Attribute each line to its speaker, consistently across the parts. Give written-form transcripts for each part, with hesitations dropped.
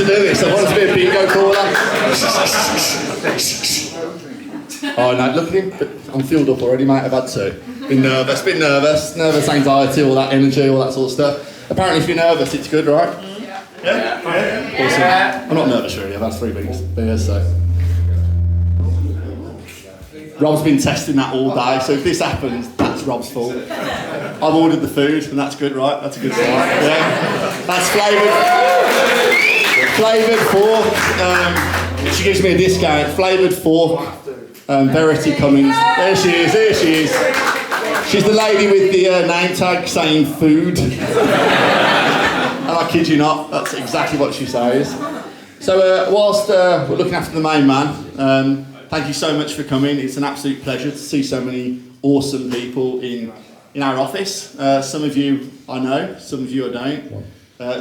Speaker 1: do this. I want to be a bingo caller. Oh no, look at him. I'm filled up already, mate. I've had to. Been nervous, anxiety, all that energy, all that sort of stuff. Apparently, if you're nervous, it's good, right? Yeah. Awesome. I'm not nervous really. I've had 3 beers, so. Rob's been testing that all day, so if this happens, that's Rob's fault. I've ordered the food, and that's good, right? That's a good start. Yeah. That's flavoured fork. She gives me a discount. Flavoured fork. Verity Cummings. There she is. She's the lady with the name tag saying food. And I kid you not, that's exactly what she says. So whilst we're looking after the main man, thank you so much for coming. It's an absolute pleasure to see so many awesome people in our office. Some of you I know, some of you I don't.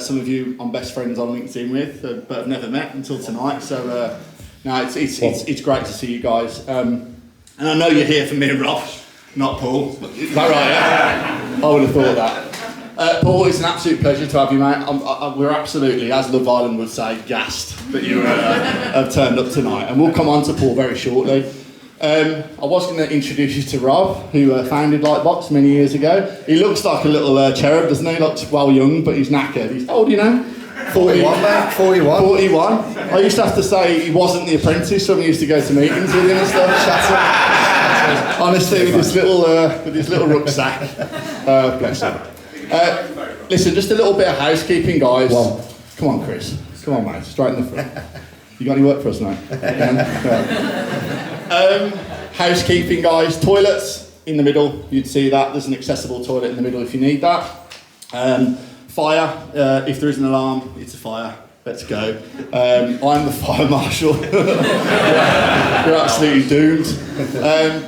Speaker 1: Some of you I'm best friends on LinkedIn with, but I've never met until tonight. So no, it's great to see you guys. And I know you're here for me and Rob, not Paul. Is that right? Yeah? I would have thought that. Paul, it's an absolute pleasure to have you, mate. We're absolutely, as Love Island would say, gassed that you have turned up tonight. And we'll come on to Paul very shortly. I was going to introduce you to Rob, who founded Lightbox many years ago. He looks like a little cherub, doesn't he? Looks well young, but he's knackered. He's how old, you know?
Speaker 2: 41, mate. 41.
Speaker 1: I used to have to say he wasn't the apprentice when we used to go to meetings with him and stuff. Honestly, with his little rucksack. Bless him. Listen, just a little bit of housekeeping, guys.
Speaker 2: Well,
Speaker 1: come on, Chris. Come on, mate. Straight in the front. You got any work for us, mate? Housekeeping, guys. Toilets in the middle. You'd see that. There's an accessible toilet in the middle if you need that. Fire. If there is an alarm, it's a fire. Let's go. I'm the fire marshal. You're absolutely doomed.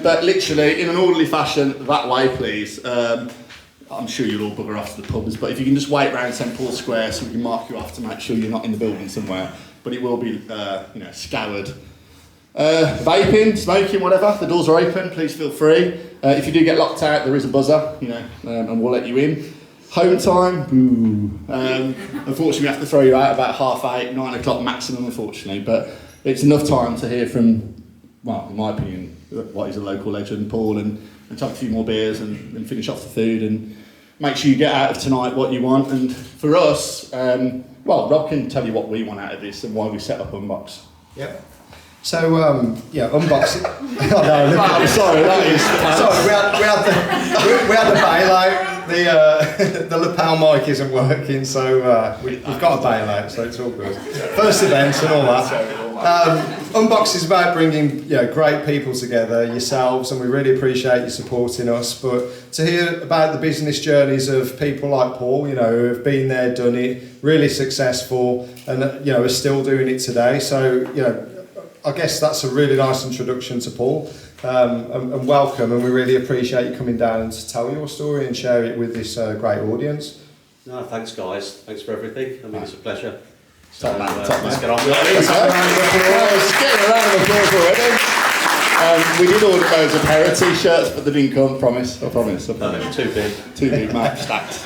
Speaker 1: But literally, in an orderly fashion, that way, please. I'm sure you'll all bugger off to the pubs, but if you can just wait around St Paul's Square so we can mark you off to make sure you're not in the building somewhere. But it will be, scoured. Vaping, smoking, whatever. The doors are open. Please feel free. If you do get locked out, there is a buzzer, and we'll let you in. Home time, boo. Unfortunately, we have to throw you out about 8:30, 9 o'clock maximum, unfortunately. But it's enough time to hear from, well, in my opinion, what is a local legend, Paul, and have a few more beers and finish off the food and make sure you get out of tonight what you want. And for us, Rob can tell you what we want out of this and why we set up Unbox.
Speaker 2: Yep. So, Unbox.
Speaker 1: Sorry, that is.
Speaker 2: Sorry, we had the bailout. The lapel mic isn't working, so we've got a bailout, so it's all good. First event and all that. Unbox is about bringing great people together, yourselves, and we really appreciate you supporting us. But to hear about the business journeys of people like Paul, who have been there, done it, really successful, and are still doing it today. So I guess that's a really nice introduction to Paul, and welcome. And we really appreciate you coming down to tell your story and share it with this great audience.
Speaker 3: No, thanks guys. Thanks for everything. I mean, it's a pleasure.
Speaker 1: Top man.
Speaker 3: Let's get on with it.
Speaker 1: Let's get a round of applause already. We did order those a pair of t-shirts, but they didn't come. I promise.
Speaker 3: No, too big.
Speaker 1: Too big, mate. Stacked.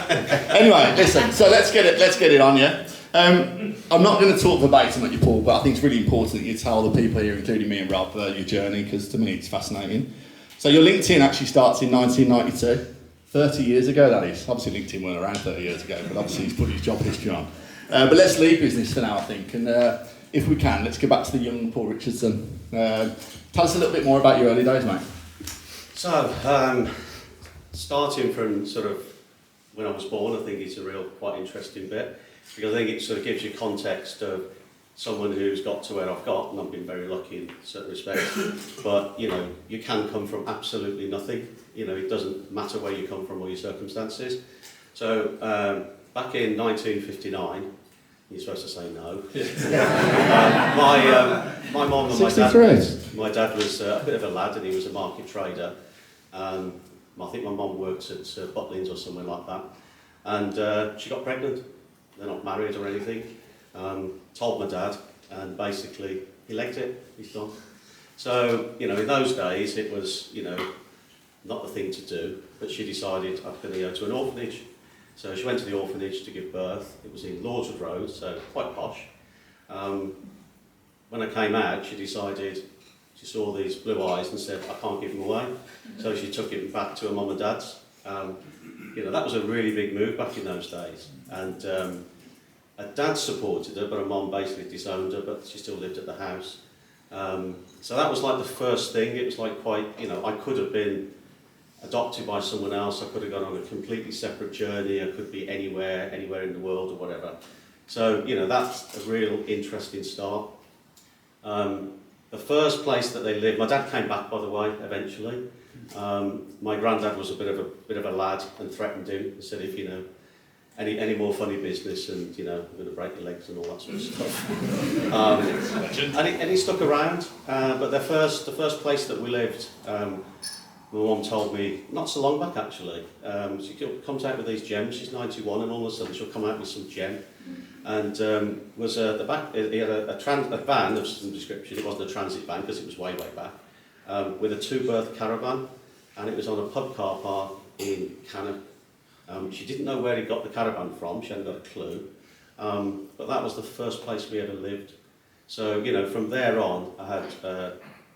Speaker 1: Anyway, listen. So let's get it on, yeah. I'm not going to talk verbatim at you, Paul, but I think it's really important that you tell the people here, including me and Rob, your journey, because to me it's fascinating. So your LinkedIn actually starts in 1992, 30 years ago that is. Obviously LinkedIn weren't around 30 years ago, but obviously he's put his job history on. But let's leave business for now, I think, and if we can, let's get back to the young Paul Richardson. Tell us a little bit more about your early days, mate.
Speaker 3: So, starting from sort of when I was born, I think it's a quite interesting bit, because I think it sort of gives you context of someone who's got to where I've got, and I've been very lucky in certain respects. But you can come from absolutely nothing. It doesn't matter where you come from or your circumstances. So back in 1959, you're supposed to say no. My mum and my dad was a bit of a lad, and he was a market trader. I think my mum worked at Butlins or somewhere like that, and she got pregnant. They're not married or anything. Told my dad, and basically he legged it. He's done. So in those days it was not the thing to do. But she decided I'm going to go to an orphanage. So she went to the orphanage to give birth. It was in Lordswood Road, so quite posh. When I came out, she saw these blue eyes and said, I can't give them away. So she took it back to her mum and dad's. That was a really big move back in those days. And her dad supported her, but her mum basically disowned her, but she still lived at the house. So that was like the first thing. It was like quite, I could have been adopted by someone else. I could have gone on a completely separate journey. I could be anywhere in the world or whatever. So, that's a real interesting start. The first place that they lived, my dad came back, by the way, eventually. My granddad was a bit of a lad and threatened him and said, if any more funny business, and I'm going to break your legs and all that sort of stuff. And he stuck around. But the first place that we lived, my mum told me not so long back actually. She comes out with these gems. She's 91, and all of a sudden she'll come out with some gem. And was the back. He had a van of some description. It wasn't a transit van because it was way back. With a 2-berth caravan, and it was on a pub car park in Cannock. She didn't know where he got the caravan from. She hadn't got a clue. But that was the first place we ever lived. So from there on, I had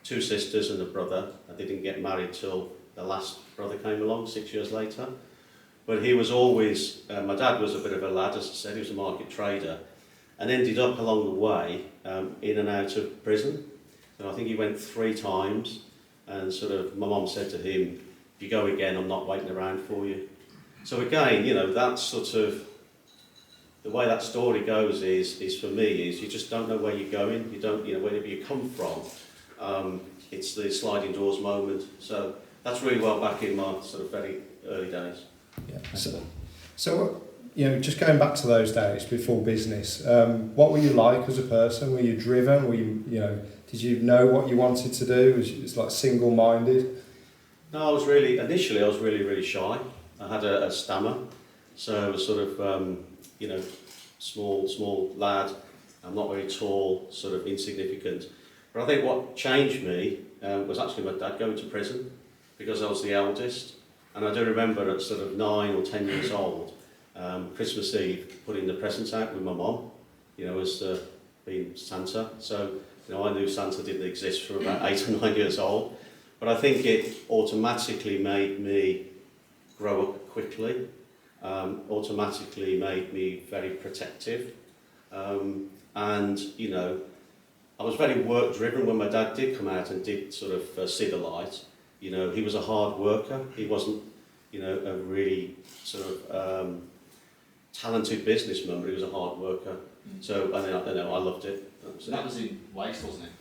Speaker 3: 2 sisters and a brother. I didn't get married till the last brother came along 6 years later. But he was always, my dad was a bit of a lad, as I said, he was a market trader, and ended up along the way in and out of prison. So I think he went 3 times, and my mum said to him, if you go again, I'm not waiting around for you. So again, that's the way that story goes is for me, is you just don't know where you're going, you don't, wherever you come from. It's the sliding doors moment. So that's really well back in my very early days.
Speaker 2: Yeah. So just going back to those days before business, what were you like as a person? Were you driven? Were you, did you know what you wanted to do? Was it like single-minded?
Speaker 3: No, I was really really shy. I had a stammer, so I was small lad. I'm not very tall, insignificant. But I think what changed me was actually my dad going to prison, because I was the eldest. And I do remember at 9 or 10 years old, Christmas Eve, putting the presents out with my mum, as being Santa. So, I knew Santa didn't exist for about 8 or 9 years old. But I think it automatically made me grow up quickly, automatically made me very protective. And, I was very work-driven when my dad did come out and did see the light. He was a hard worker. He wasn't, a really talented businessman, but he was a hard worker. So I loved it.
Speaker 4: That was in waste, wasn't it?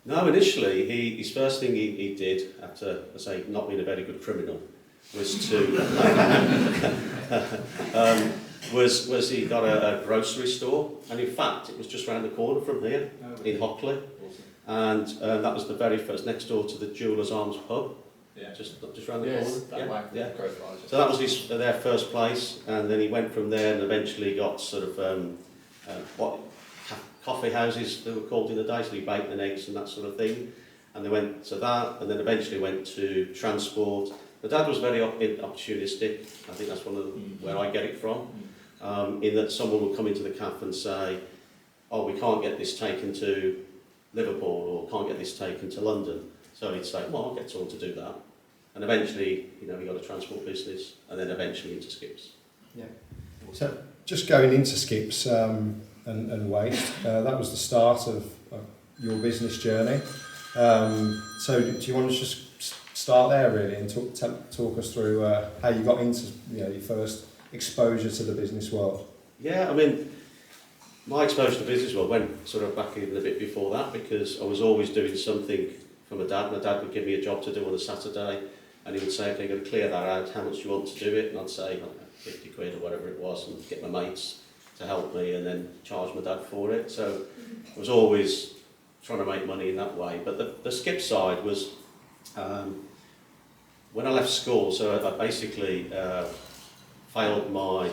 Speaker 3: No, initially his first thing he did, after not being a very good criminal, was to was he got a grocery store, and in fact it was just round the corner from here in Hockley. And that was the very first, next door to the Jeweller's Arms pub.
Speaker 4: Yeah.
Speaker 3: Just round the corner. Yeah. So that was their first place, and then he went from there and eventually got what coffee houses they were called in the day, so he baked and eggs and that sort of thing. And they went to that, and then eventually went to transport. The dad was very opportunistic. I think that's where I get it from. In that someone will come into the cafe and say, oh, we can't get this taken to Liverpool, or can't get this taken to London. So he'd say, well, I'll get someone to do that. And eventually, he got a transport business, and then eventually into skips.
Speaker 2: Yeah. So just going into skips and waste, that was the start of your business journey. So do you want to just start there really and talk us through how you got into your first exposure to the business world?
Speaker 3: Yeah, my exposure to the business world went back even a bit before that, because I was always doing something for my dad. My dad would give me a job to do on a Saturday, and he would say, okay, you're going to clear that out, how much do you want to do it? And I'd say, I don't know, 50 quid or whatever it was, and get my mates to help me, and then charge my dad for it. So I was always trying to make money in that way. But the skip side was, when I left school, so I basically failed my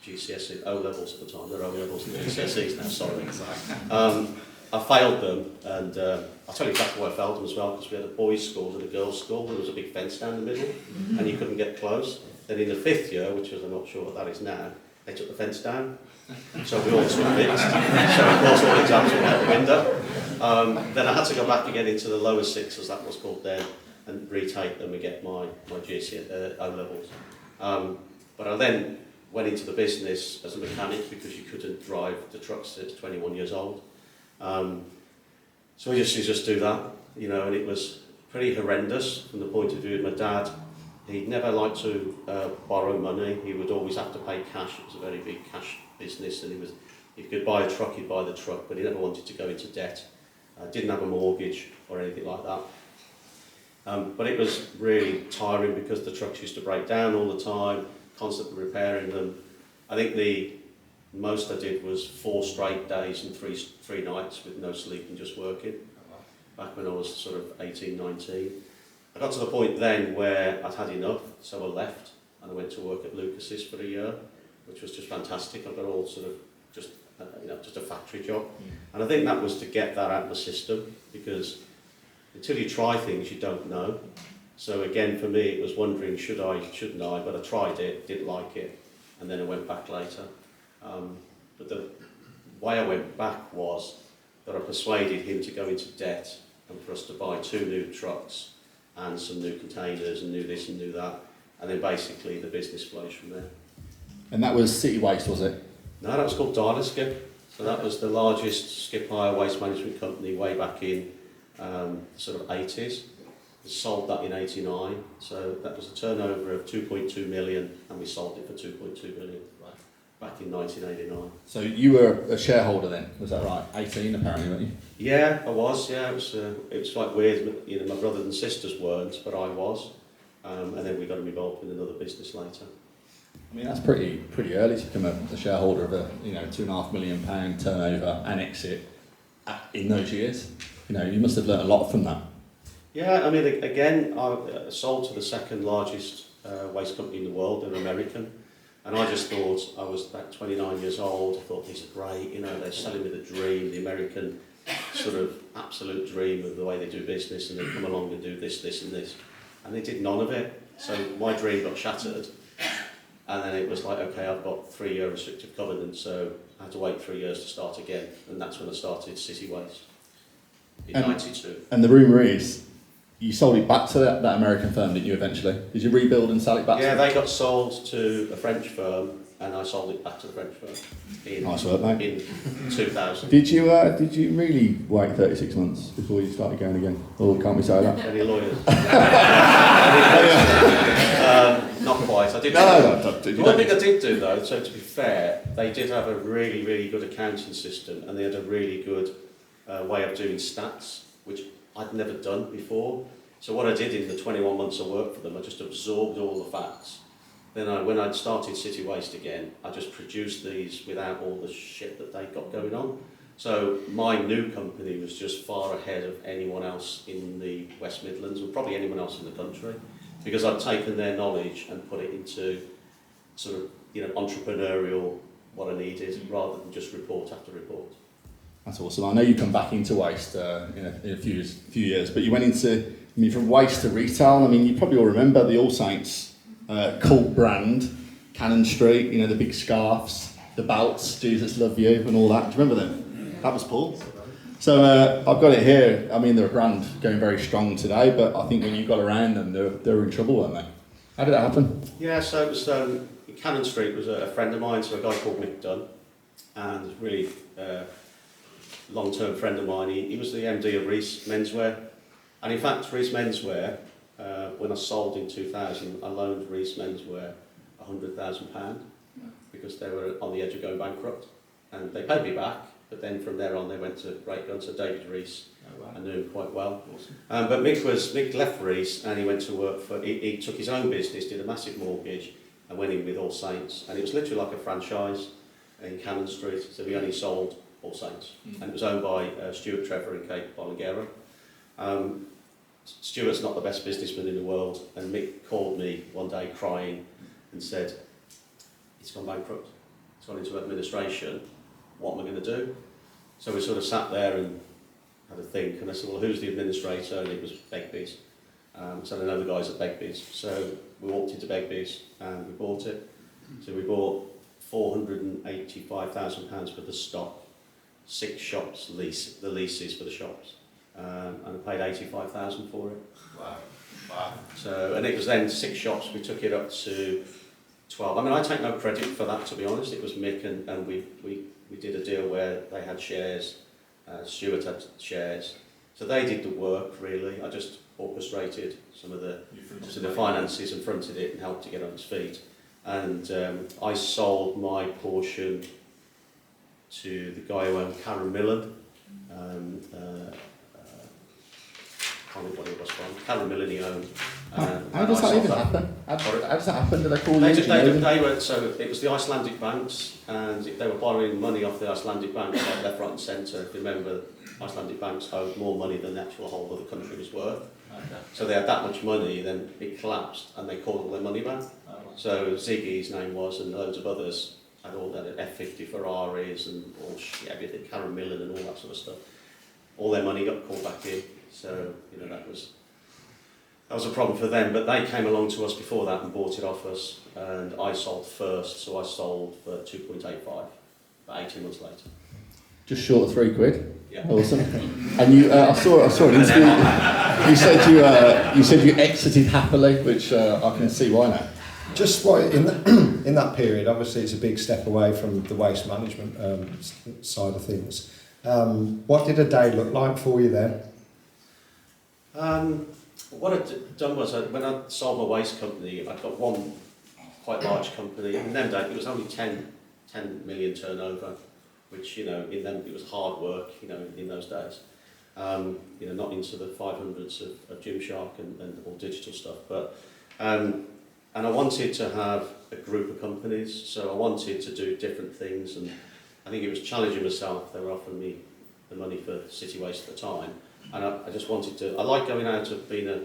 Speaker 3: GCSE, O-levels at the time, they're O-levels and GCSEs now, sorry. I failed them, and I'll tell you exactly why I failed them as well, because we had a boys' school and a girls' school, and there was a big fence down the middle, and you couldn't get close. Then in the 5th year, which was, I'm not sure what that is now, they took the fence down. So we all took fixed. So of course all exams went out the window. Then I had to go back again into the lower six, as that was called then, and retake them and get my GC O levels. But I then went into the business as a mechanic because you couldn't drive the trucks at 21 years old. So I used to just do that, and it was pretty horrendous from the point of view of my dad. He'd never liked to borrow money. He would always have to pay cash. It was a very big cash business, and if he could buy a truck, he'd buy the truck, but he never wanted to go into debt. Didn't have a mortgage or anything like that. But it was really tiring because the trucks used to break down all the time, constantly repairing them. I think the most I did was 4 straight days and three nights with no sleep and just working, back when I was sort of 18, 19. I got to the point then where I'd had enough, so I left and I went to work at Lucas's for a year, which was just fantastic. I got all sort of just a factory job. And I think that was to get that out of the system, because until you try things you don't know. So again, for me it was wondering, should I, shouldn't I, but I tried it, didn't like it, and then I went back later. But the way I went back was that I persuaded him to go into debt and for us to buy 2 new trucks and some new containers and new this and new that, and then basically the business flows from there.
Speaker 1: And that was City Waste, was it?
Speaker 3: No, that was called Dialer Skip. So that was the largest skip hire waste management company way back in sort of 80s. We sold that in 89, so that was a turnover of 2.2 million, and we sold it for 2.2 million back in 1989.
Speaker 1: So you were a shareholder then, was that right? 18 apparently, weren't you?
Speaker 3: Yeah, I was. Yeah, it was quite weird. My brothers and sisters weren't, but I was. And then we got involved in another business later.
Speaker 1: I mean, that's pretty early to become a shareholder of a £2.5 million turnover and exit in those years. You must have learnt a lot from that.
Speaker 3: Yeah, I mean, again, I sold to the second largest waste company in the world. They're American. And I just thought, I was about 29 years old, I thought these are great, they're selling me the dream, the American sort of absolute dream of the way they do business, and they come along and do this, this and this. And they did none of it. So my dream got shattered. And then it was like, okay, I've got 3-year restrictive covenant, so I had to wait 3 years to start again. And that's when I started City Waste in 92.
Speaker 1: And the rumour is, you sold it back to that American firm, didn't you, eventually? Did you rebuild and sell it back to them?
Speaker 3: Yeah, they got sold to a French firm, and I sold it back to the French firm
Speaker 1: nice work, mate.
Speaker 3: In 2000.
Speaker 1: Did you really wait 36 months before you started going again? Or can't we say that?
Speaker 3: Any lawyers? Not quite. I did.
Speaker 1: No.
Speaker 3: One thing I did do though, so to be fair, they did have a really, really good accounting system, and they had a really good way of doing stats, which I'd never done before. So what I did in the 21 months I worked for them, I just absorbed all the facts. Then when I'd started City Waste again, I just produced these without all the shit that they got going on. So my new company was just far ahead of anyone else in the West Midlands, or probably anyone else in the country, because I'd taken their knowledge and put it into sort of entrepreneurial what I needed, rather than just report after report.
Speaker 1: That's awesome. I know you come back into waste in a few years, but you went into, from waste to retail. You probably all remember the All Saints cult brand, Cannon Street, the big scarves, the belts, Jesus Love You, and all that. Do you remember them? That was Paul. So I've got it here. They're a brand going very strong today, but I think when you got around them, they were in trouble, weren't they? How did that happen?
Speaker 3: Yeah, so it was Cannon Street was a friend of mine, so a guy called Mick Dunn, and really long-term friend of mine. He was the MD of Reese Menswear, and in fact Reese Menswear, when I sold in 2000, I loaned Reese Menswear £100,000 because they were on the edge of going bankrupt, and they paid me back, but then from there on they went to Great Guns. So David Reese, I knew him quite well. Awesome. But Mick left Reese and he went to work for, he took his own business, did a massive mortgage and went in with All Saints, and it was literally like a franchise in Cannon Street, so we only sold All Saints, and it was owned by Stuart Trevor and Kate Bolingera. Stuart's not the best businessman in the world, and Mick called me one day crying and said, it's gone bankrupt, it's gone into administration, what am I going to do? So we sort of sat there and had a think, and I said, well, who's the administrator? And it was Begbie's. So I know the guys at Begbie's. So we walked into Begbie's and we bought it. So we bought £485,000 for the stock, 6 shops, the leases for the shops, and I paid 85,000 for it.
Speaker 4: Wow. Wow.
Speaker 3: So, and it was then 6 shops, we took it up to 12. I mean, I take no credit for that, to be honest. It was Mick, and we did a deal where they had shares, Stuart had shares. So they did the work, really. I just orchestrated some of the finances and fronted it and helped to get on its feet. And I sold my portion to the guy who owned Karen Millen. I can't remember what it was from. Karen Millen he owned.
Speaker 1: How does that even happen? How does that happen? Do they call you?
Speaker 3: They were, so it was the Icelandic banks, and they were borrowing money off the Icelandic banks, like left, right and centre. If you remember, Icelandic banks owed more money than the actual whole of the country was worth.
Speaker 4: Okay.
Speaker 3: So they had that much money, then it collapsed, and they called all their money back.
Speaker 4: Oh, wow.
Speaker 3: So Ziggy's name was, and loads of others had all that F50 Ferraris and all everything, Karen Millen and all that sort of stuff. All their money got called back in. So that was a problem for them. But they came along to us before that and bought it off us, and I sold first. So I sold for 2.85, about 18 months later.
Speaker 1: Just short of £3.
Speaker 3: Yeah.
Speaker 1: Awesome. And you, I saw an interview. You said you exited happily, which I can see why now.
Speaker 2: Just in that period, obviously it's a big step away from the waste management side of things. What did a day look like for you then?
Speaker 3: What I'd done was, when I sold my waste company, I'd got one quite large company, and then it was only 10 million turnover, which, in them it was hard work, in those days. Not into the 500s of Gymshark and all digital stuff, but and I wanted to have a group of companies, so I wanted to do different things, and I think it was challenging myself. They were offering me the money for City Waste at the time, and I just wanted to. I like going out of being I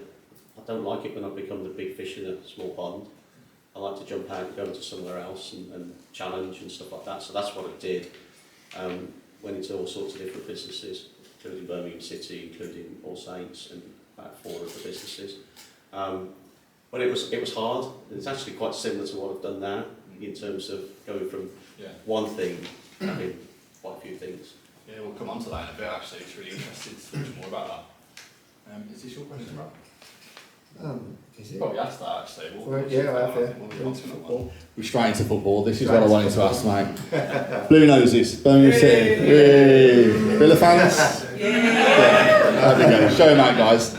Speaker 3: don't like it when I become the big fish in a small pond. I like to jump out and go into somewhere else and challenge and stuff like that. So that's what I did. Went into all sorts of different businesses, including Birmingham City, including All Saints, and about 4 other businesses. But it was hard. It's actually quite similar to what I've done now, in terms of going from one thing, having quite a few things.
Speaker 4: Yeah, we'll come on to that in a bit actually. It's really interesting to talk more about that. Is this your question, Rob?
Speaker 2: Is
Speaker 4: You
Speaker 2: it?
Speaker 4: probably asked that actually.
Speaker 2: Well, yeah, I have, yeah.
Speaker 4: Into football.
Speaker 1: We're straight into football. This is what I wanted to ask, mate. Blue Noses, Birmingham City. Yay. Villa fans? Yeah. There we go. Show them out, guys.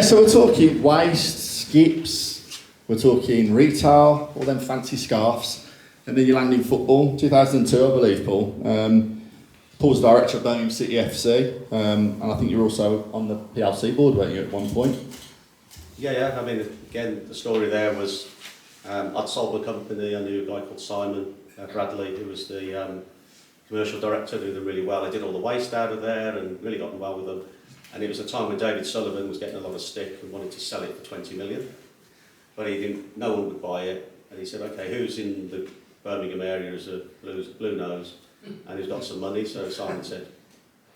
Speaker 1: So we're talking waste, skips, we're talking retail, all them fancy scarves, and then you land in football. 2002, I believe, Paul. Paul's director of Birmingham City FC, and I think you're also on the PLC board, weren't you, at one point?
Speaker 3: Yeah. I mean, again, the story there was I'd sold the company. I knew a guy called Simon Bradley, who was the commercial director, knew them really well. I did all the waste out of there and really got on well with them. And it was a time when David Sullivan was getting a lot of stick and wanted to sell it for 20 million. But no one would buy it. And he said, okay, who's in the Birmingham area as a blue nose? And who's got some money? So Simon said,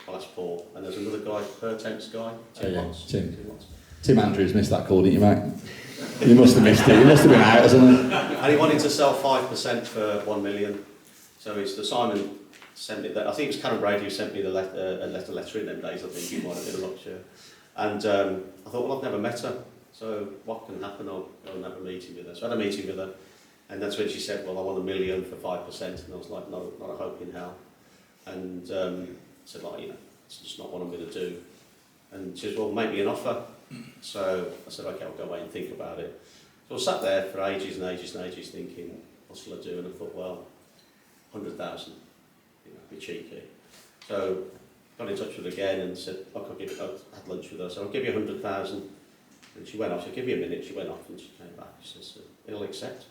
Speaker 3: well, that's Paul. And there's another guy, Pertemps guy,
Speaker 1: Tim Andrews missed that call, didn't you, mate? You must have missed it. You must have been out, hasn't he?
Speaker 3: And he wanted to sell 5% for 1 million. So it's the Simon sent me that. I think it was Karen Brady who sent me the letter in them days. I think it might have been a lot, sure. And I thought, well, I've never met her, so what can happen? I'll go and have a meeting with her. So I had a meeting with her, and that's when she said, well, I want 1 million for 5%, and I was like, no, not a hope in hell. And I said, it's just not what I'm going to do. And she said, well, make me an offer. So I said, okay, I'll go away and think about it. So I sat there for ages and ages and ages thinking, what shall I do? And I thought, well, 100,000, be cheeky. So got in touch with her again and said, I had lunch with her, so I'll give you 100,000. And she went off, so give me a minute, she went off and she came back. She says, he'll accept.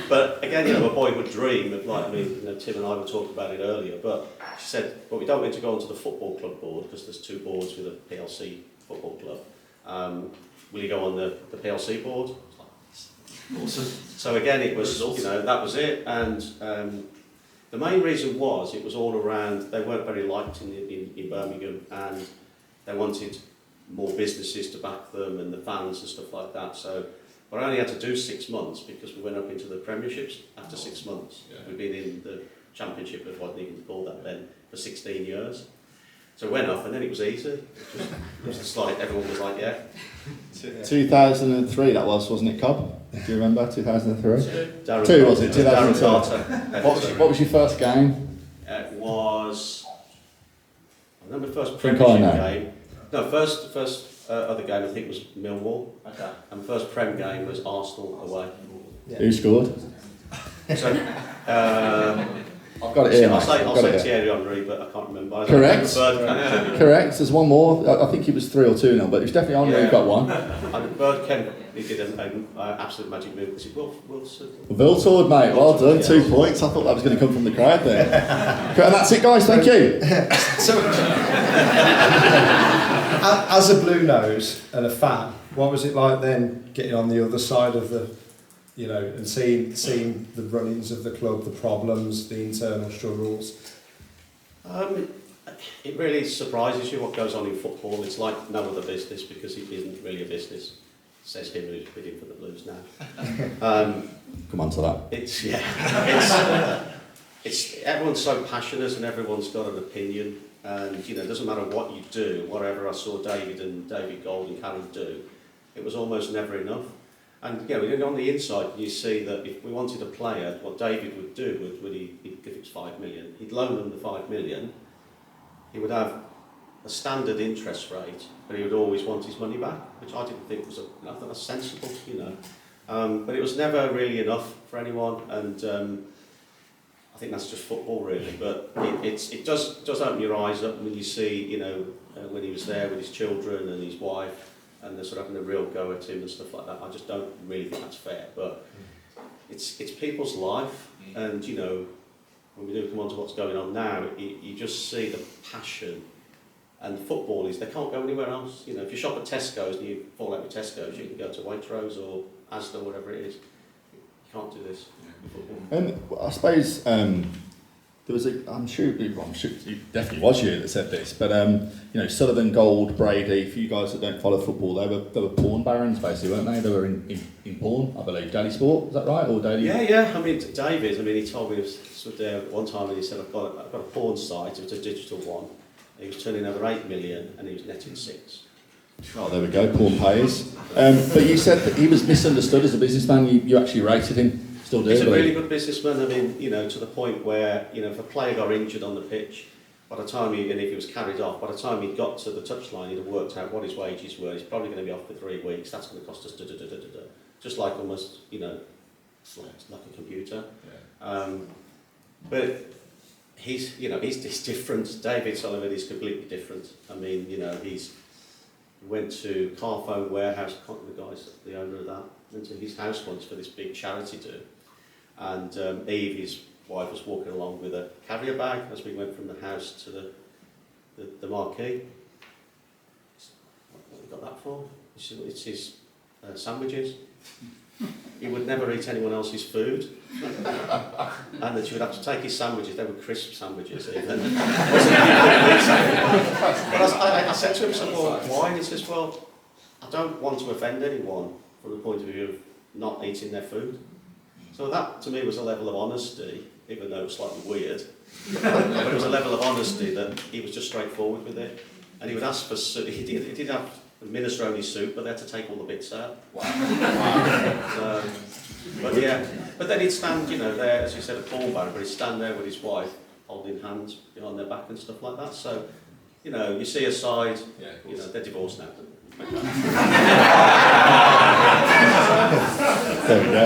Speaker 3: But again, a boyhood dream of Tim and I were talking about it earlier, but she said, but we don't want to go onto the football club board because there's 2 boards with a PLC football club. Will you go on the PLC board?
Speaker 4: Awesome.
Speaker 3: So again, it was, that was it. And the main reason was it was all around, they weren't very liked in Birmingham, and they wanted more businesses to back them and the fans and stuff like that. So But I only had to do 6 months because we went up into the Premierships after 6 months.
Speaker 4: Yeah.
Speaker 3: We'd been in the Championship, if I wasn't even called that then, for 16 years. So I went up and then it was easy. It was just like, everyone was like, yeah.
Speaker 1: 2003 that was, wasn't it, Cobb? Do you remember 2003?
Speaker 3: Darren
Speaker 1: Two, was it?
Speaker 3: Darren
Speaker 1: 2002.
Speaker 3: Carter.
Speaker 1: What was your first game?
Speaker 3: It was, I remember the first
Speaker 1: Think I
Speaker 3: Premiership
Speaker 1: know.
Speaker 3: game. No, first other game I think was Millwall.
Speaker 4: Okay.
Speaker 3: And the first Prem game was Arsenal away.
Speaker 1: Who scored?
Speaker 3: So,
Speaker 1: I've got it here,
Speaker 3: I'll
Speaker 1: mate.
Speaker 3: say,
Speaker 1: I've
Speaker 3: I'll
Speaker 1: got
Speaker 3: say
Speaker 1: it here.
Speaker 3: Thierry Henry, but I can't remember. I don't
Speaker 1: Correct.
Speaker 3: remember Bird
Speaker 1: Correct. There's one more. I think it was 3 or 2 now, but it was definitely Henry who got one.
Speaker 3: And Bird Kemp, he did an absolute magic move. Was it Wilson?
Speaker 1: Viltord, mate. Well done. 2 points. I thought that was going to come from the crowd there. And that's it, guys. Thank you.
Speaker 2: So, as a blue nose and a fan, what was it like then getting on the other side of the, you know, and seeing the run-ins of the club, the problems, the internal struggles?
Speaker 3: It really surprises you what goes on in football. It's like no other business because it isn't really a business. Says him who's bidding for the Blues now.
Speaker 1: Come on to that.
Speaker 3: It's everyone's so passionate and everyone's got an opinion, and you know it doesn't matter what you do. Whatever I saw David Gold and Karen do, it was almost never enough. And you know, on the inside, you see that if we wanted a player, what David would do would he'd give it 5 million. He'd loan them the 5 million. He would have a standard interest rate, but he would always want his money back, which I didn't think was I thought that's sensible, you know. But it was never really enough for anyone, and I think that's just football, really. But it does open your eyes up when you see, you know, when he was there with his children and his wife, and they're sort of having a real go at him and stuff like that. I just don't really think that's fair. But it's people's life, and you know, when we do come on to what's going on now, you just see the passion. And football is, they can't go anywhere else. You know, if you shop at Tesco's and you fall out with Tesco's, you can go to Waitrose or Asda, whatever it is. You can't do this in football.
Speaker 1: And I suppose there was I'm sure it definitely was you that said this, but you know, Sullivan, Gold, Brady, for you guys that don't follow football, they were porn barons basically, weren't they? They were in porn, I believe. Daily Sport, is that right? Or Daily?
Speaker 3: Yeah. I mean, David, he told me, he was stood there one time and he said, I've got a porn site, it was a digital one. He was turning over 8 million and he was netting 6.
Speaker 1: Oh, there we go, porn payers. But you said that he was misunderstood as a businessman. You actually rated him. Still do.
Speaker 3: He's a really good businessman. I mean, you know, to the point where, you know, if a player got injured on the pitch, by the time and if he was carried off, by the time he got to the touchline, he'd have worked out what his wages were. He's probably going to be off for 3 weeks. That's going to cost us just like almost, you know, it's like a computer. Yeah. But he's different. David Sullivan is completely different. I mean, you know, he went to Carphone Warehouse, I can't remember the owner of that, went to his house once for this big charity do. And Eve, his wife, was walking along with a carrier bag as we went from the house to the marquee. What have you got that for? It's his sandwiches. He would never eat anyone else's food. And that you would have to take his sandwiches, they were crisp sandwiches even. But I said to him, well, why? And he says, well, I don't want to offend anyone from the point of view of not eating their food. So that to me was a level of honesty, even though it was slightly weird. But it was a level of honesty that he was just straightforward with it. And he would ask for soup. He did have minestrone soup, but they had to take all the bits out. Wow. But then he'd stand, you know, there, as you said, a porn baron, but he'd stand there with his wife, holding hands behind their back and stuff like that. So, you know, you see a side, you know, they're divorced now.
Speaker 1: There we go.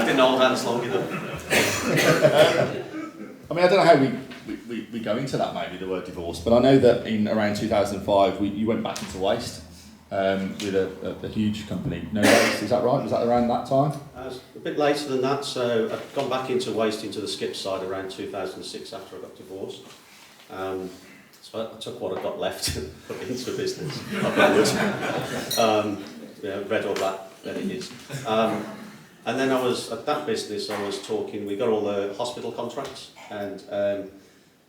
Speaker 3: Didn't hold hands long enough.
Speaker 1: I mean, I don't know how we go into that, maybe the word divorce, but I know that in around 2005 you went back into waste with a huge company. No Waste, is that right? Was that around that time?
Speaker 3: A bit later than that, so I'd gone back into waste, into the skip side around 2006 after I got divorced. So I took what I got left and put it into a business. Red or black, there it is. And then I was, at that business, I was talking, we got all the hospital contracts, and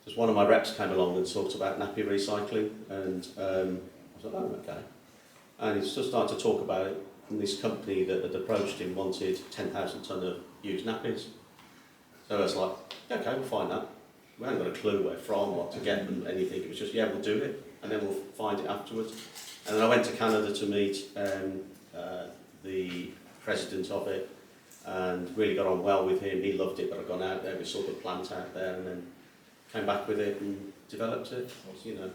Speaker 3: just one of my reps came along and talked about nappy recycling, and I was like, oh, okay. And he just started to talk about it, and this company that had approached him wanted 10,000 tonne of used nappies. So I was like, okay, we'll find that. We haven't got a clue where from, what to get them, anything. It was just, yeah, we'll do it, and then we'll find it afterwards. And then I went to Canada to meet the president of it, and really got on well with him. He loved it, but I'd gone out there, we saw the plant out there, and then came back with it and developed it, you know.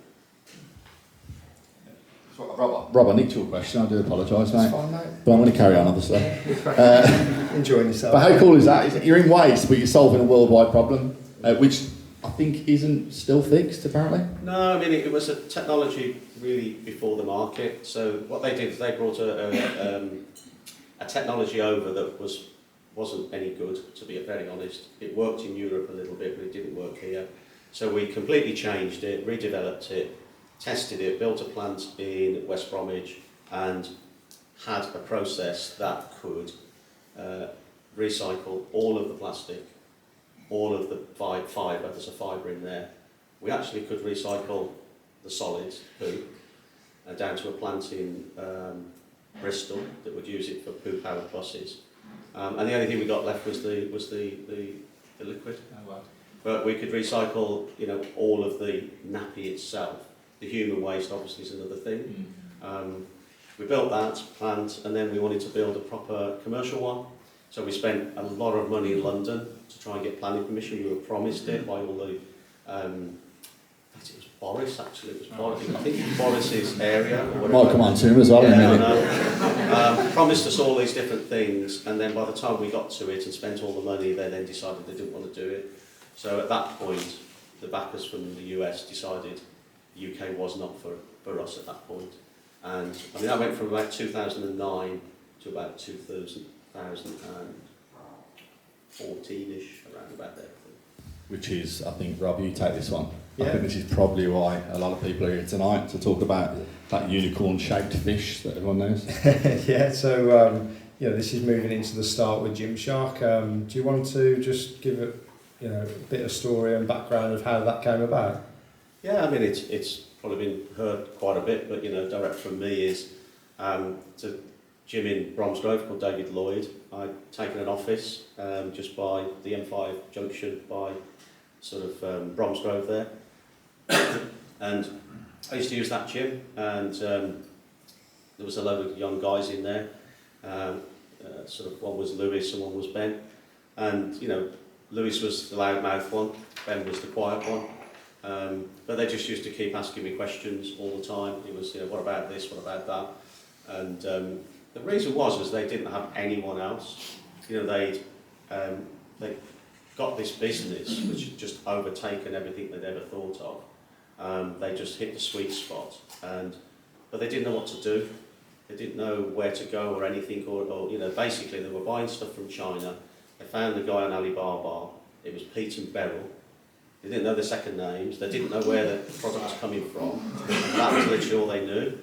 Speaker 1: Rob, I nicked your question, I do apologise, mate.
Speaker 2: It's fine, mate.
Speaker 1: But I'm going to carry on, obviously.
Speaker 2: Enjoying yourself.
Speaker 1: But how cool is that? You're in waste, but you're solving a worldwide problem, which I think isn't still fixed, apparently.
Speaker 3: No, I mean, it was a technology really before the market. So what they did is they brought a technology over that wasn't any good, to be very honest. It worked in Europe a little bit, but it didn't work here. So we completely changed it, redeveloped it, tested it, built a plant in West Bromwich, and had a process that could recycle all of the plastic, all of the fibre, there's a fibre in there. We actually could recycle the solids, poo, down to a plant in Bristol that would use it for poo-powered buses. And the only thing we got left was the liquid.
Speaker 4: Oh, wow.
Speaker 3: But we could recycle, you know, all of the nappy itself. The human waste obviously is another thing. We built that plant, and then we wanted to build a proper commercial one. So we spent a lot of money in London to try and get planning permission. We were promised it by all the, it was Boris actually, it was Boris, I think it was Boris's area. Or whatever.
Speaker 1: Might come on to him as well in a minute.
Speaker 3: Promised us all these different things, and then by the time we got to it and spent all the money, they then decided they didn't want to do it. So at that point, the backers from the US decided the UK was not for us at that point. And I mean, that went from about 2009 to about 2014-ish, around about there.
Speaker 1: Which is, I think, Rob, you take this one.
Speaker 2: Yeah.
Speaker 1: I think this is probably why a lot of people are here tonight to talk about that unicorn-shaped fish that everyone knows.
Speaker 2: Yeah, so you know, this is moving into the start with Gymshark. Do you want to just give a bit of story and background of how that came about?
Speaker 3: Yeah, I mean, it's probably been heard quite a bit, but, you know, direct from me is it's a gym in Bromsgrove called David Lloyd. I'd taken an office just by the M5 junction by sort of Bromsgrove there. And I used to use that gym, and there was a load of young guys in there. Sort of one was Lewis and one was Ben. And, you know, Lewis was the loudmouth one, Ben was the quiet one. But they just used to keep asking me questions all the time. It was, you know, what about this, what about that? And the reason was they didn't have anyone else. You know, they got this business which had just overtaken everything they'd ever thought of. They just hit the sweet spot, but they didn't know what to do. They didn't know where to go or anything, or you know, basically they were buying stuff from China. They found the guy on Alibaba. It was Pete and Beryl. They didn't know the second names. They didn't know where the product was coming from. That was literally all they knew.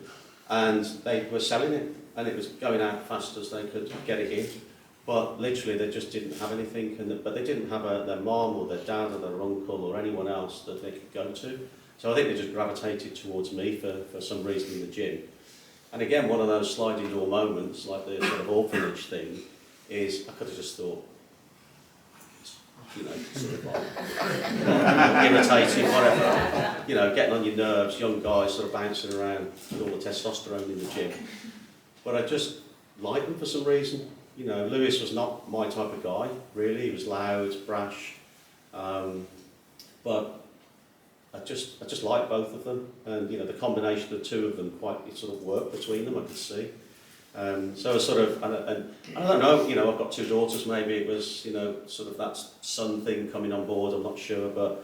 Speaker 3: And they were selling it, and it was going out fast as they could get it in. But literally, they just didn't have anything. But they didn't have their mom or their dad or their uncle or anyone else that they could go to. So I think they just gravitated towards me for some reason in the gym. And again, one of those sliding door moments, like the sort of orphanage thing, is I could have just thought, you know, sort of like irritating, whatever, you know, getting on your nerves, young guys sort of bouncing around with all the testosterone in the gym. But I just liked them for some reason. You know, Lewis was not my type of guy, really. He was loud, brash, but I just liked both of them, and you know, the combination of the two of them it sort of worked between them. I could see. So sort of, and I don't know, you know, I've got two daughters, maybe it was, you know, sort of that son thing coming on board, I'm not sure, but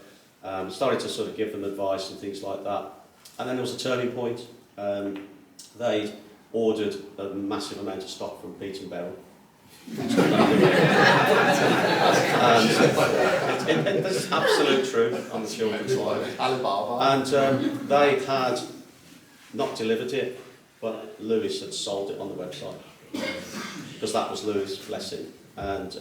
Speaker 3: started to sort of give them advice and things like that. And then there was a turning point. They ordered a massive amount of stock from Pete and Beryl. That's absolute truth on the children's life. And they had not delivered it, but Lewis had sold it on the website, because that was Lewis' blessing. And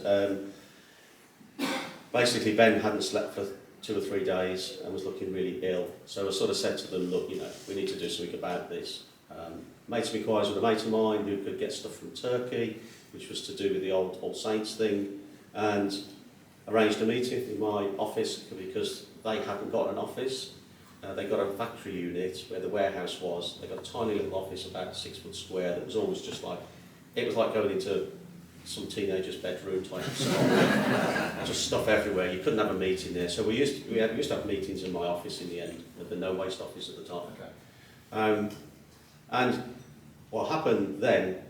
Speaker 3: basically Ben hadn't slept for 2 or 3 days and was looking really ill. So I sort of said to them, look, you know, we need to do something about this. Made some inquiries with a mate of mine who could get stuff from Turkey, which was to do with the old All Saints thing, and arranged a meeting in my office because they hadn't got an office. They got a factory unit where the warehouse was. They got a tiny little office about 6 foot square that was always just like, it was like going into some teenager's bedroom type of stuff. Just stuff everywhere. You couldn't have a meeting there. So we used to have meetings in my office in the end, at the no waste office at the time.
Speaker 4: Okay.
Speaker 3: And what happened then,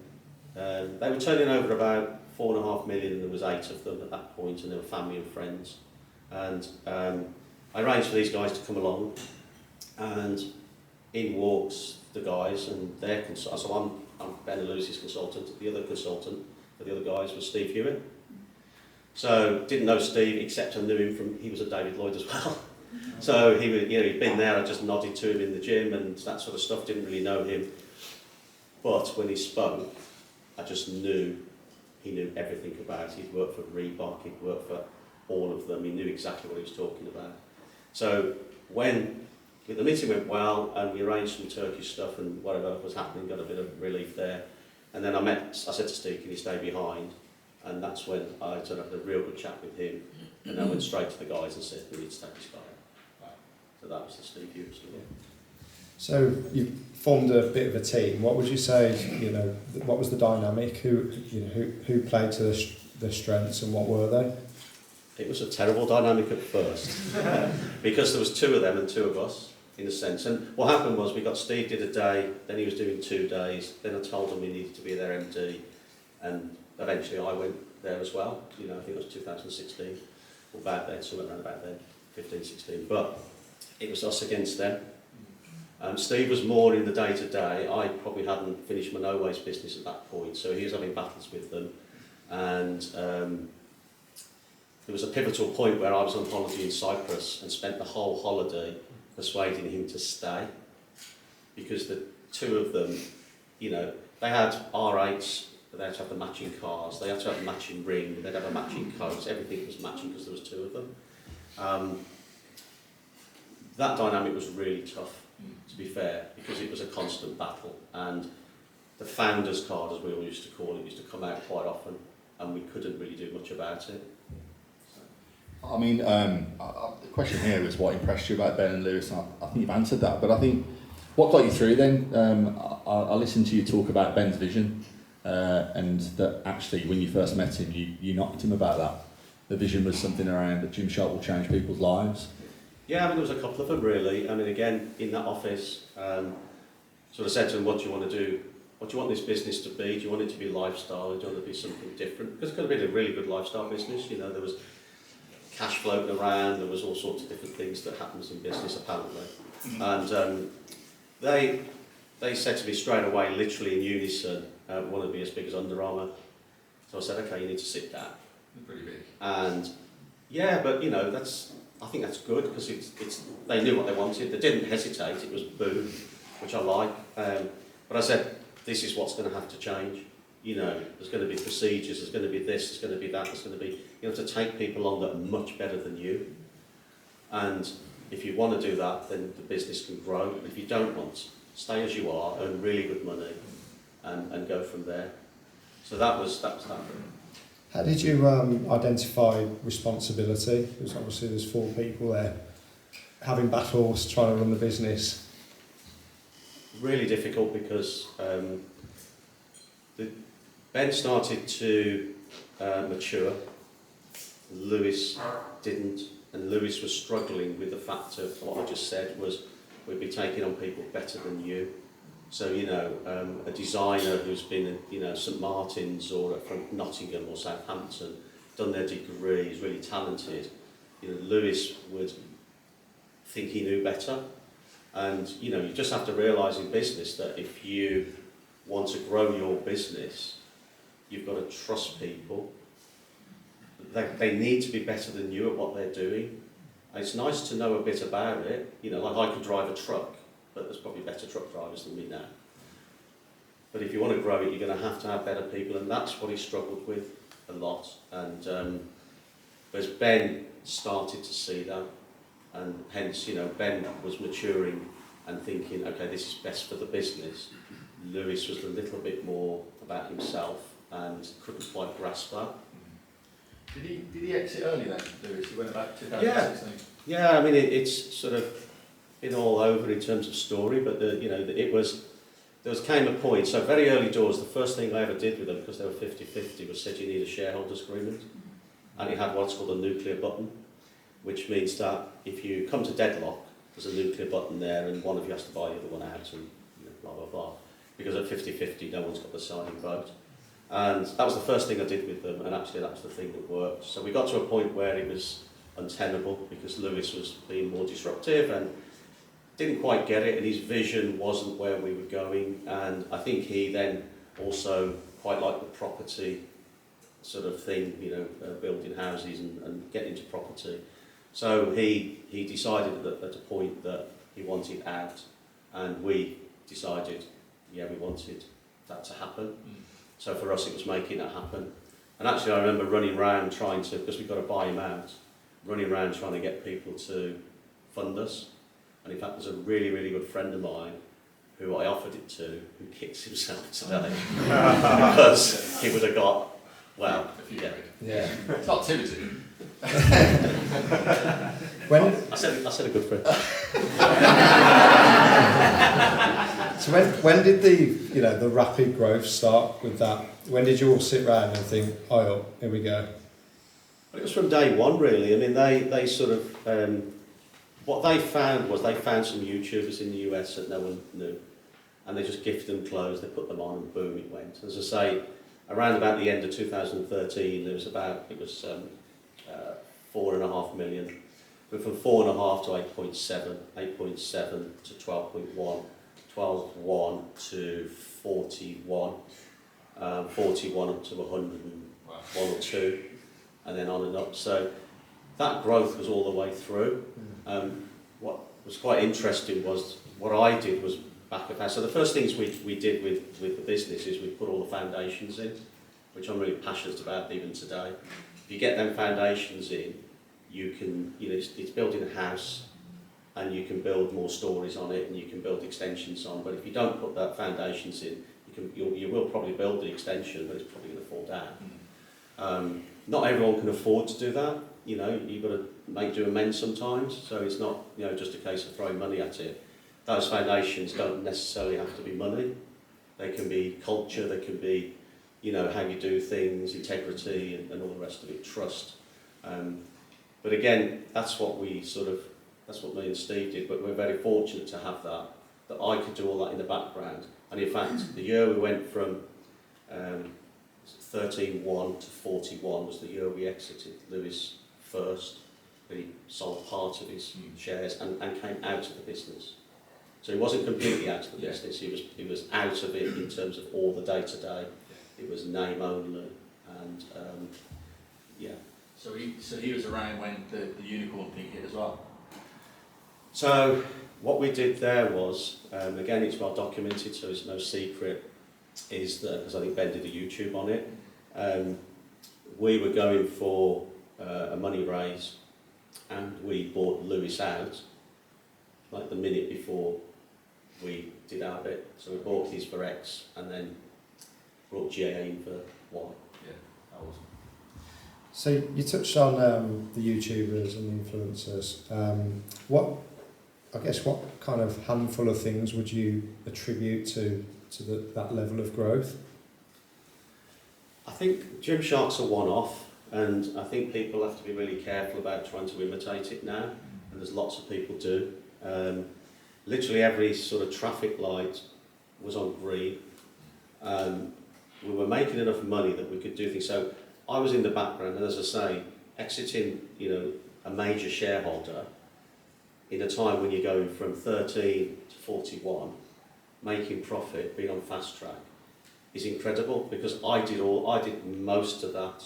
Speaker 3: they were turning over about 4.5 million, and there was 8 of them at that point, and they were family and friends. And I arranged for these guys to come along, and in walks the guys and their consultant. So I'm Ben and Lucy's consultant. The other consultant for the other guys was Steve Hewitt. So didn't know Steve, except I knew him from, he was at David Lloyd as well. So he was, he'd been there. I just nodded to him in the gym and that sort of stuff. Didn't really know him, but when he spoke, I just knew he knew everything about it. He'd worked for Reebok. He'd worked for all of them. He knew exactly what he was talking about. So when the meeting went well and we arranged some Turkish stuff and whatever was happening, got a bit of relief there. And then I said to Steve, can you stay behind? And that's when I sort of had a real good chat with him. And I went straight to the guys and said, we need to take this guy out. So that was the Steve Hewitt story.
Speaker 2: So you formed a bit of a team. What would you say, what was the dynamic? Who played to the strengths and what were they?
Speaker 3: It was a terrible dynamic at first because there was 2 of them and 2 of us in a sense. And what happened was we got Steve did a day, then he was doing 2 days, then I told him he needed to be their MD, and eventually I went there as well. I think it was 2016 or about then, somewhere around about then, 15, 16. But it was us against them. Steve was more in the day-to-day. I probably hadn't finished my no-waste business at that point, so he was having battles with them. And there was a pivotal point where I was on holiday in Cyprus and spent the whole holiday persuading him to stay, because the 2 of them, they had R8s, but they had to have the matching cars, they had to have a matching ring, they'd have a matching coat, everything was matching because there was 2 of them. That dynamic was really tough, to be fair, because it was a constant battle, and the founder's card, as we all used to call it, used to come out quite often, and we couldn't really do much about it.
Speaker 1: I mean, the question here is what impressed you about Ben and Lewis. I think you've answered that, but I think what got you through then? I listened to you talk about Ben's vision, and that actually when you first met him, you knocked him about that. The vision was something around that Gymshark will change people's lives.
Speaker 3: Yeah, there was a couple of them really. Again, in that office, sort of said to him, what do you want to do? What do you want this business to be? Do you want it to be lifestyle? Do you want it to be something different? Because it's going to be a really good lifestyle business. There was cash floating around, there was all sorts of different things that happens in business apparently. And they said to me straight away, literally in unison, want to be as big as Under Armour. So I said, okay, you need to sit down.
Speaker 4: Pretty big.
Speaker 3: And yeah, but I think that's good because they knew what they wanted. They didn't hesitate, it was boom, which I like. But I said, this is what's going to have to change. There's going to be procedures, there's going to be this, there's going to be that, there's going to be, to take people on that are much better than you. And if you want to do that, then the business can grow. But if you don't want, stay as you are, earn really good money, and go from there. So that was that.
Speaker 2: How did you identify responsibility? Because obviously there's 4 people there having battles, trying to run the business.
Speaker 3: Really difficult because Ben started to mature, Lewis didn't, and Lewis was struggling with the fact of what I just said was we'd be taking on people better than you. So, a designer who's been at, St Martin's or from Nottingham or Southampton, done their degree, is really talented, Lewis would think he knew better. And, you just have to realise in business that if you want to grow your business, you've got to trust people. They need to be better than you at what they're doing. And it's nice to know a bit about it. Like I could drive a truck, but there's probably better truck drivers than me now. But if you want to grow it, you're going to have better people, and that's what he struggled with a lot. And whereas Ben started to see that, and hence, Ben was maturing and thinking, okay, this is best for the business, Lewis was a little bit more about himself and couldn't quite grasp that.
Speaker 4: Did he exit early then, Lewis? He went about 2016.
Speaker 3: Yeah, I mean it's sort of been all over in terms of story, but there came a point. So very early doors, the first thing I ever did with them, because they were 50-50, was said you need a shareholders agreement, and it had what's called a nuclear button, which means that if you come to deadlock, there's a nuclear button there, and one of you has to buy the other one out, and blah blah blah. Because at 50-50, no one's got the signing vote. And that was the first thing I did with them, and actually that was the thing that worked. So we got to a point where it was untenable because Lewis was being more disruptive and didn't quite get it, and his vision wasn't where we were going. And I think he then also quite liked the property sort of thing, building houses and getting into property. So he decided at a point that he wanted out, and we decided, we wanted that to happen. So for us, it was making it happen. And actually, I remember running around trying to, because we've got to buy him out, running around trying to get people to fund us. And in fact, there's a really, really good friend of mine who I offered it to, who kicks himself today because he would have got, well,
Speaker 4: a few
Speaker 3: yeah.
Speaker 4: Yeah. It's not too, is it?
Speaker 3: I said a good friend.
Speaker 2: So when did the rapid growth start with that? When did you all sit around and think, oh, here we go?
Speaker 3: Well, it was from day one, really. I mean, they sort of, what they found was they found some YouTubers in the US that no one knew, and they just gifted them clothes, they put them on, and boom, it went. As I say, around about the end of 2013, it was 4.5 million. But from 4.5 to 8.7, 8.7 to 12.1, 12.1 to 41, 41 up to 101 or 2, and then on and up. So that growth was all the way through. What was quite interesting was what I did was back of house. So the first things we did with the business is we put all the foundations in, which I'm really passionate about even today. If you get them foundations in, you can, it's building a house, and you can build more stories on it, and you can build extensions on. But if you don't put that foundations in, you will probably build the extension, but it's probably going to fall down. Not everyone can afford to do that. You've got to make do amends sometimes. So it's not, just a case of throwing money at it. Those foundations don't necessarily have to be money. They can be culture. They can be, how you do things, integrity, and all the rest of it, trust. But again, that's what me and Steve did, but we're very fortunate to have that I could do all that in the background. And in fact, the year we went from 13.1 to 41 was the year we exited Lewis first. He sold part of his shares and came out of the business. So he wasn't completely out of the business, he was out of it in terms of all the day-to-day. It was name only, and
Speaker 4: So he was around when the unicorn thing hit as well?
Speaker 3: So what we did there was, again it's well documented, so it's no secret, is that, because I think Ben did a YouTube on it, we were going for a money raise, and we bought Lewis out like the minute before we did our bit. So we bought his for X and then brought GA in for Y.
Speaker 4: Yeah, that was.
Speaker 2: So you touched on the YouTubers and the influencers. What kind of handful of things would you attribute to that level of growth?
Speaker 3: I think Gymshark's a one-off, and I think people have to be really careful about trying to imitate it now, and there's lots of people do. Literally every sort of traffic light was on green. We were making enough money that we could do things. So I was in the background, and as I say, exiting, a major shareholder in a time when you're going from 13 to 41, making profit, being on fast track, is incredible, because I did most of that.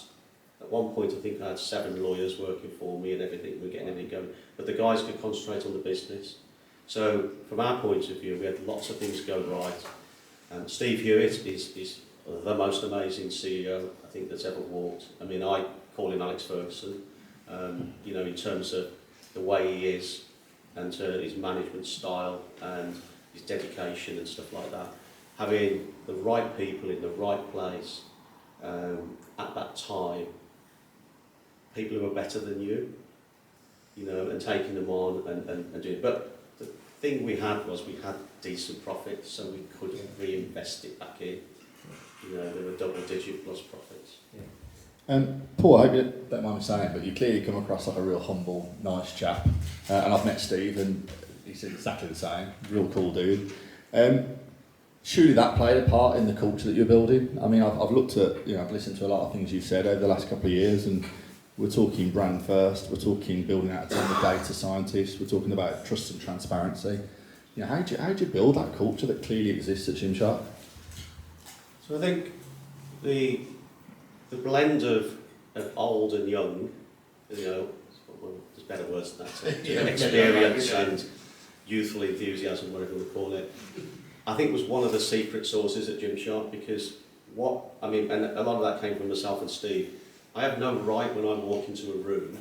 Speaker 3: At one point, I think I had 7 lawyers working for me and everything, we were getting everything going. But the guys could concentrate on the business. So from our point of view, we had lots of things go right. Steve Hewitt is the most amazing CEO I think that's ever walked. I mean, I call him Alex Ferguson, in terms of the way he is, and to his management style and his dedication and stuff like that. Having the right people in the right place at that time, people who are better than you, and taking them on and doing it. But the thing we had was we had decent profits, so we could reinvest it back in. There were double-digit plus profits.
Speaker 1: Paul, I hope you don't mind me saying, but you clearly come across like a real humble, nice chap. And I've met Steve, and he's exactly the same. Real cool dude. Surely that played a part in the culture that you're building. I mean, I've looked at, I've listened to a lot of things you've said over the last couple of years, and we're talking brand first, we're talking building out a team of data scientists, we're talking about trust and transparency. How do you build that culture that clearly exists at Gymshark?
Speaker 3: So I think the blend of old and young, there's better words than that, experience and youthful enthusiasm, whatever we call it, I think was one of the secret sources at Gymshark, because and a lot of that came from myself and Steve. I have no right when I walk into a room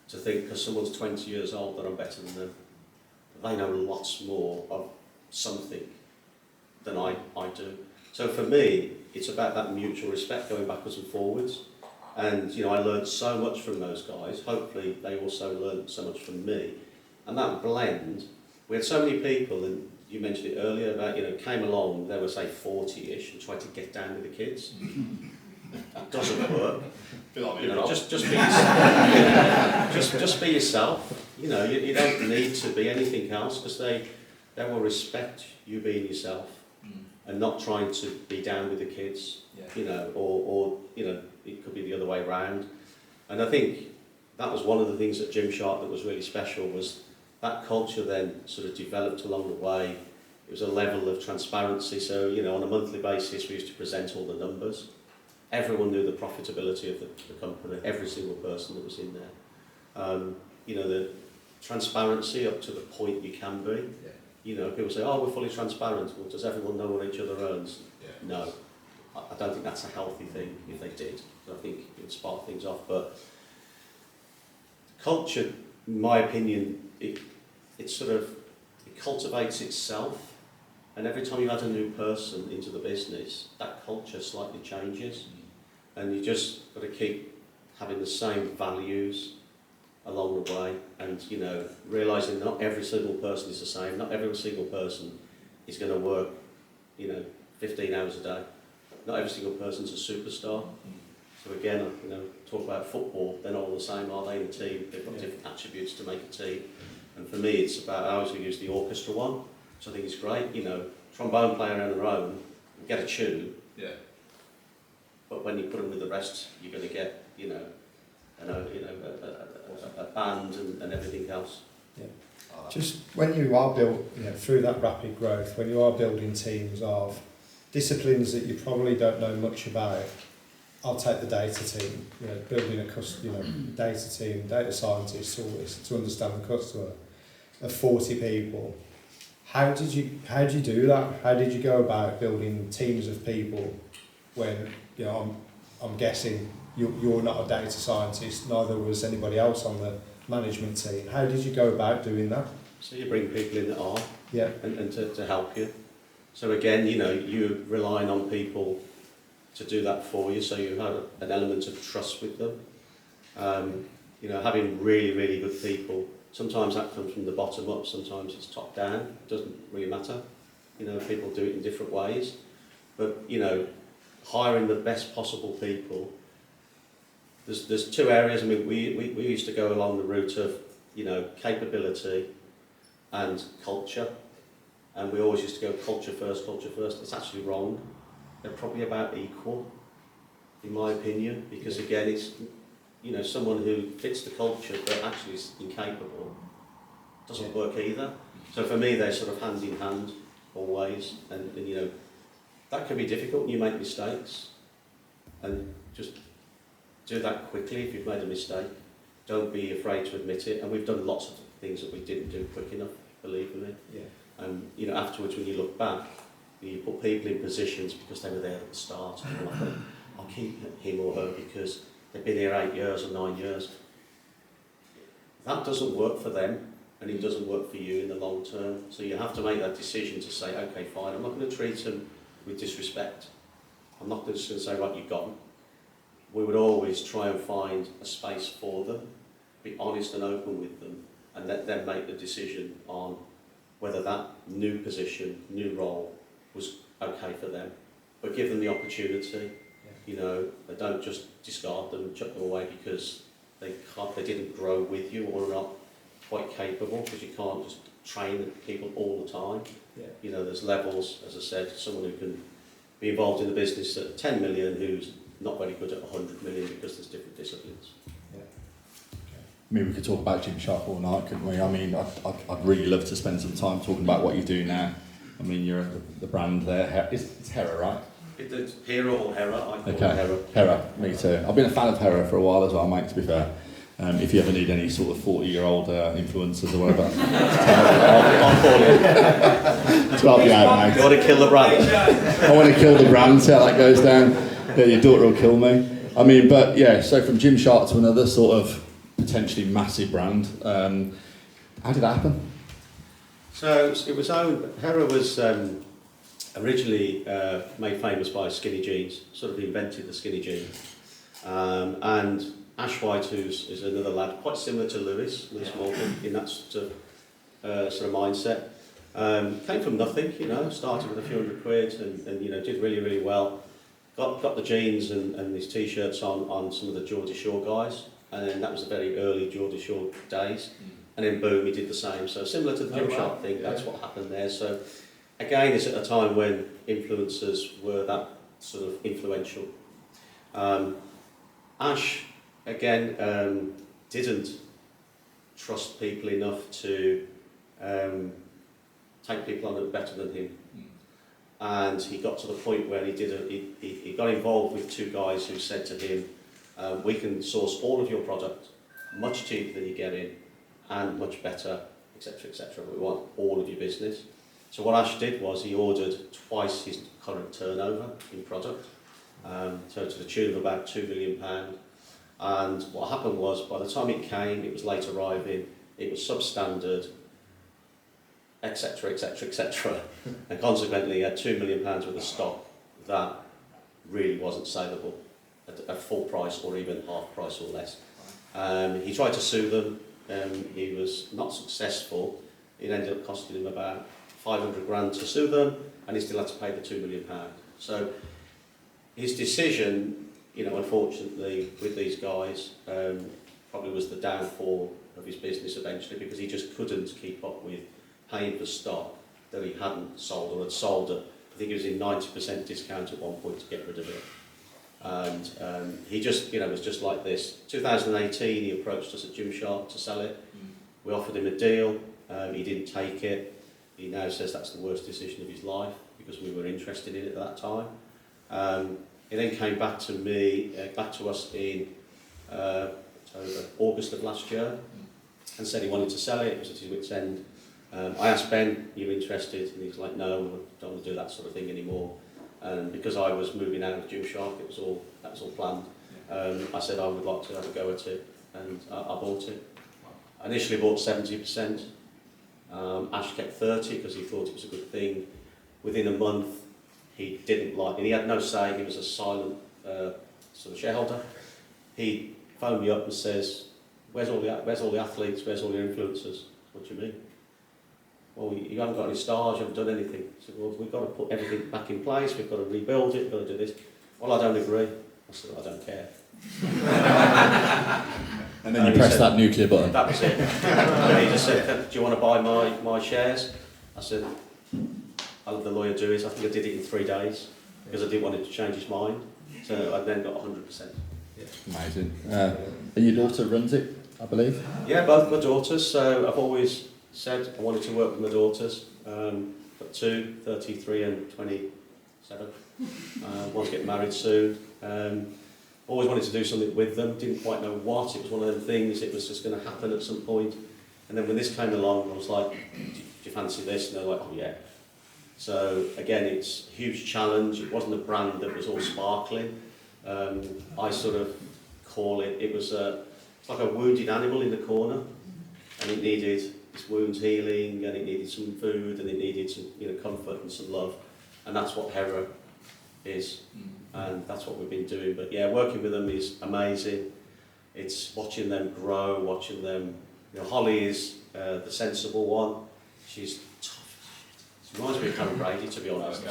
Speaker 3: to think because someone's 20 years old that I'm better than them. They know lots more of something than I do. So for me, it's about that mutual respect going backwards and forwards. And, I learned so much from those guys. Hopefully they also learned so much from me. And that blend, we had so many people, and you mentioned it earlier about, came along, they were say 40-ish and tried to get down with the kids. That doesn't work. Just be yourself. just be yourself. You don't need to be anything else, because they will respect you being yourself and not trying to be down with the kids. Or it could be the other way around. And I think that was one of the things at Gymshark that was really special, was that culture then sort of developed along the way. It was a level of transparency. So, on a monthly basis, we used to present all the numbers. Everyone knew the profitability of the company, every single person that was in there. The transparency up to the point you can be. People say, we're fully transparent. Well, does everyone know what each other earns? No. I don't think that's a healthy thing if they did. I think it would spark things off. But culture, in my opinion, it cultivates itself. And every time you add a new person into the business, that culture slightly changes. And you just got to keep having the same values along the way, and realising not every single person is the same. Not every single person is going to work 15 hours a day. Not every single person's a superstar. So again, talk about football, they're not all the same, are they, in a team? They've got different attributes to make a team. And for me, it's about, I always use the orchestra one, which I think is great. Trombone player on their own, get a tune.
Speaker 4: Yeah.
Speaker 3: But when you put them with the rest, you're going to get, a band and everything else.
Speaker 2: Yeah. Just when you are through that rapid growth, when you are building teams of disciplines that you probably don't know much about, I'll take the data team, building a data team, data scientists, all this, to understand the customer, of 40 people. How did you do that? How did you go about building teams of people when, I'm guessing you're not a data scientist, neither was anybody else on the management team. How did you go about doing that?
Speaker 3: So you bring people in that are,
Speaker 2: yeah,
Speaker 3: and to help you. So again, you're relying on people to do that for you, so you have an element of trust with them. Having really, really good people. Sometimes that comes from the bottom up, sometimes it's top down. It doesn't really matter. People do it in different ways. But, hiring the best possible people. There's two areas. I mean, we used to go along the route of, capability and culture. And we always used to go culture first, culture first. It's actually wrong. They're probably about equal, in my opinion, because again, it's, someone who fits the culture but actually is incapable doesn't work either. So for me, they're sort of hand in hand always, and that can be difficult when you make mistakes, and just do that quickly if you've made a mistake. Don't be afraid to admit it, and we've done lots of things that we didn't do quick enough, believe me. Yeah. And afterwards, when you look back, you put people in positions because they were there at the start, and you're like, I'll keep him or her because they've been here 8 years or 9 years. That doesn't work for them. and it doesn't work for you in the long term. So you have to make that decision to say, okay, fine, I'm not going to treat them with disrespect. I'm not just going to say, right, you've got them. We would always try and find a space for them, be honest and open with them, and let them make the decision on whether that new position, new role was okay for them. But give them the opportunity. You know, they don't just discard them and chuck them away because they didn't grow with you or are not quite capable, because you can't just train people all the time.
Speaker 2: Yeah.
Speaker 3: You know, there's levels, as I said, someone who can be involved in the business at 10 million who's not very good at 100 million because there's different disciplines.
Speaker 2: Yeah.
Speaker 1: I mean, we could talk about Gymshark all night, couldn't we? I mean, I'd really love to spend some time talking about what you do now. I mean, you're the brand there. It's Hera, right?
Speaker 3: It's Hera or Hera, I call it
Speaker 1: Okay,
Speaker 3: Hera.
Speaker 1: Hera, me too. I've been a fan of Hera for a while as well, mate, to be fair. If you ever need any sort of 40-year-old influencers or whatever, I'll call you. To help you out, mate.
Speaker 3: You want to kill the brand?
Speaker 1: I want to kill the brand, see how that goes down. Yeah, your daughter will kill me. I mean, but yeah, so from Gymshark to another sort of potentially massive brand, how did that happen?
Speaker 3: So it was owned, Hera was originally made famous by skinny jeans, sort of invented the skinny jeans. And Ash White, is another lad, quite similar to Lewis Morgan in that sort of mindset. Came from nothing, you know, started with a few £100 and you know, did really, really well. Got the jeans and his t-shirts on some of the Geordie Shore guys, and then that was the very early Geordie Shore days. And then boom, he did the same. So similar to the Gymshark thing, that's what happened there. So again, it's at a time when influencers were that sort of influential. Ash, again, didn't trust people enough to take people on that were better than him. And he got to the point where he got involved with two guys who said to him, we can source all of your product much cheaper than you get in and much better, etc., etc. We want all of your business. So what Ash did was he ordered twice his current turnover in product, so to the tune of about £2 million. And what happened was, by the time it came, it was late arriving, it was substandard, etc., etc., etc. And consequently, he had £2 million worth of stock that really wasn't saleable at full price or even half price or less. He tried to sue them. He was not successful. It ended up costing him about 500 grand to sue them, and he still had to pay the £2 million. So his decision, you know, unfortunately, with these guys, probably was the downfall of his business eventually, because he just couldn't keep up with paying for stock that he hadn't sold or had sold at, I think it was in 90% discount at one point to get rid of it. And he just, you know, was just like this. 2018, he approached us at Gymshark to sell it. We offered him a deal. He didn't take it. He now says that's the worst decision of his life because we were interested in it at that time. He then came back to me, back to us in August of last year, and said he wanted to sell it. It was at his wit's end. I asked Ben, "Are you interested?" And he's like, "No, I don't want to do that sort of thing anymore." And because I was moving out of Gymshark, that was all planned. I said I would like to have a go at it, and I bought it. I initially bought 70%. Ash kept 30 because he thought it was a good thing. Within a month, he didn't like it. He had no say. He was a silent sort of shareholder. He phoned me up and says, "Where's all the athletes? Where's all your influencers?" "What do you mean?" "Well, you haven't got any stars, you haven't done anything." I said, "Well, we've got to put everything back in place, we've got to rebuild it, we've got to do this." "Well, I don't agree." I said, "I don't care."
Speaker 1: And then you press that nuclear button.
Speaker 3: That was it. And he just said, "Do you want to buy my shares?" I said, "I'll let the lawyer do it." I think I did it in 3 days because I didn't want him to change his mind. So I then got 100%.
Speaker 1: Yeah. Amazing. And your daughter runs it, I believe?
Speaker 3: Yeah, both my daughters. So I've always said I wanted to work with my daughters. Got 2, 33 and 27. One's getting married soon. Always wanted to do something with them. Didn't quite know what. It was one of them things. It was just going to happen at some point. And then when this came along, I was like, "Do you fancy this?" And they're like, "Oh yeah." So again, it's a huge challenge. It wasn't a brand that was all sparkling. I sort of call it. It's like a wounded animal in the corner, and it needed his wounds healing, and it needed some food, and it needed some, you know, comfort and some love, and that's what Hera is, and that's what we've been doing. But yeah, working with them is amazing. It's watching them grow, watching them. You know, Holly is the sensible one. She's tough. She reminds me of Karen Brady, to be honest.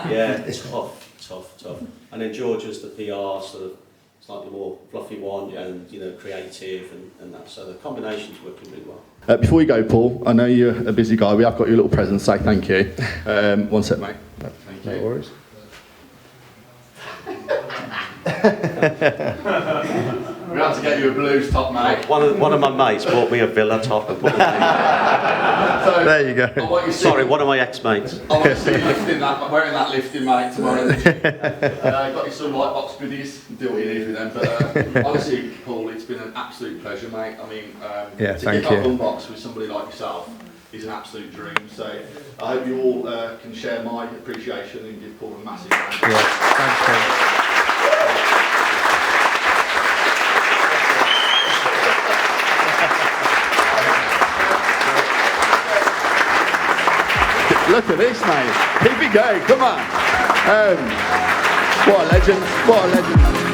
Speaker 3: Yeah, tough. And then Georgia's the PR, sort of slightly more fluffy one, and you know, creative and that. So the combination's working really well.
Speaker 1: Before you go, Paul, I know you're a busy guy. We have got you a little present to say thank you. One sec, mate. Thank you.
Speaker 2: No worries.
Speaker 1: We had to get you a blues top, mate.
Speaker 3: One of my mates bought me a Villa top and put it in.
Speaker 1: So,
Speaker 2: There you go.
Speaker 1: I want you to see-
Speaker 3: Sorry, one of my ex-mates.
Speaker 1: I want to see you lifting that, wearing that lifting, mate, tomorrow. Got you some Lightbox goodies. Do what you need with them. But honestly, Paul, it's been an absolute pleasure, mate. I mean,
Speaker 2: Yeah,
Speaker 1: to
Speaker 2: thank
Speaker 1: give up
Speaker 2: you.
Speaker 1: Unbox with somebody like yourself is an absolute dream. So I hope you all can share my appreciation and give Paul a massive round.
Speaker 2: Yeah, thanks, Paul.
Speaker 1: Look at this, mate. Keep it going. Come on. What a legend. What a legend.